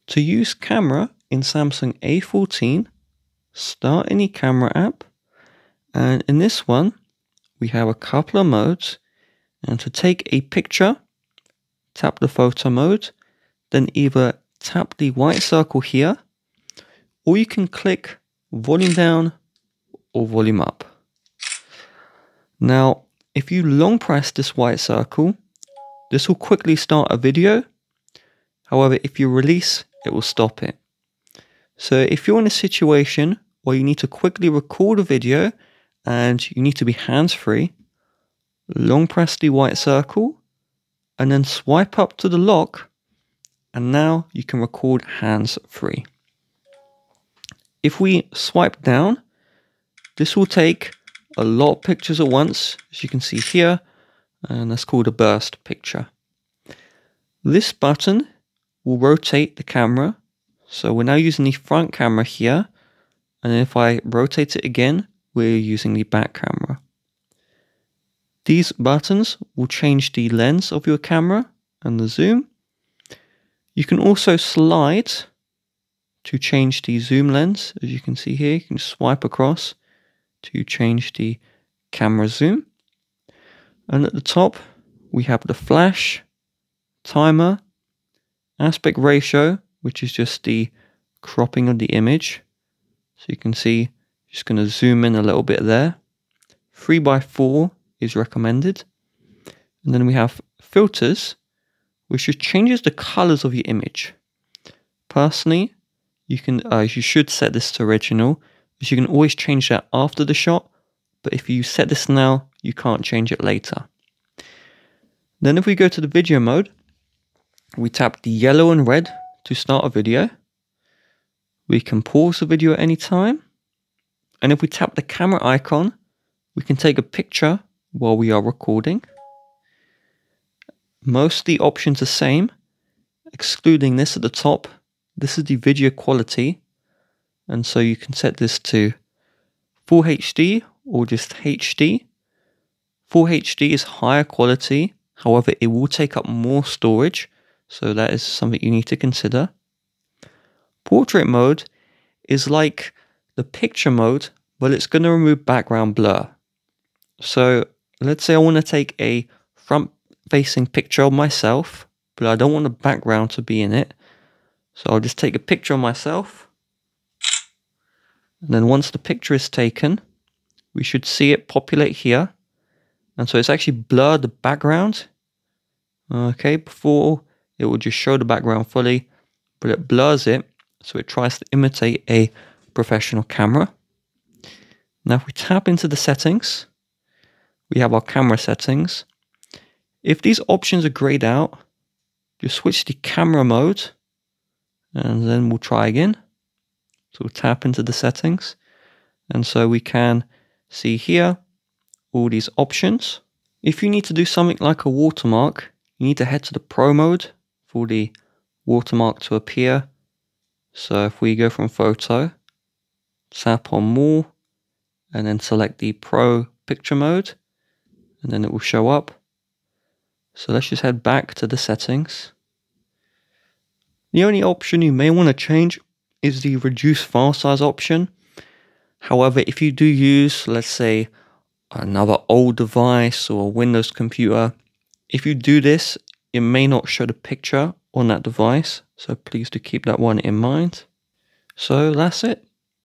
To use camera in Samsung A14, start any camera app, and in this one we have a couple of modes, and to take a picture, tap the photo mode, then either tap the white circle here, or you can click volume down or volume up. Now, if you long press this white circle, this will quickly start a video. However, if you release, it will stop it. So if you're in a situation where you need to quickly record a video and you need to be hands-free, long press the white circle and then swipe up to the lock, and now you can record hands-free. If we swipe down, this will take a lot of pictures at once, as you can see here, and that's called a burst picture. This button will rotate the camera, so we're now using the front camera here, and if I rotate it again, we're using the back camera. These buttons will change the lens of your camera and the zoom. You can also slide to change the zoom lens. As you can see here, you can swipe across to change the camera zoom. And at the top, we have the flash, timer, aspect ratio, which is just the cropping of the image. So you can see, just going to zoom in a little bit there. 3:4 is recommended. And then we have filters, which just changes the colors of your image. Personally, you should set this to original, as you can always change that after the shot, but if you set this now, you can't change it later. Then if we go to the video mode, we tap the yellow and red to start a video. We can pause the video at any time. And if we tap the camera icon, we can take a picture while we are recording. Most of the options are the same, excluding this at the top. This is the video quality, and so you can set this to Full HD or just HD. Full HD is higher quality, however it will take up more storage, so that is something you need to consider. Portrait mode is like the picture mode, but it's going to remove background blur. So let's say I want to take a front facing picture of myself, but I don't want the background to be in it. So I'll just take a picture of myself. And then once the picture is taken, we should see it populate here. And so it's actually blurred the background. Okay, before it will just show the background fully, but it blurs it. So it tries to imitate a professional camera. Now if we tap into the settings, we have our camera settings. If these options are grayed out, just switch to camera mode, and then we'll try again. So we'll tap into the settings, and so we can see here all these options. If you need to do something like a watermark, you need to head to the Pro mode for the watermark to appear. So if we go from photo, tap on more, and then select the Pro picture mode, and then it will show up. So let's just head back to the settings. The only option you may want to change is the reduce file size option. However, if you do use, let's say, another old device or a Windows computer, if you do this, it may not show the picture on that device. So please do keep that one in mind. So that's it.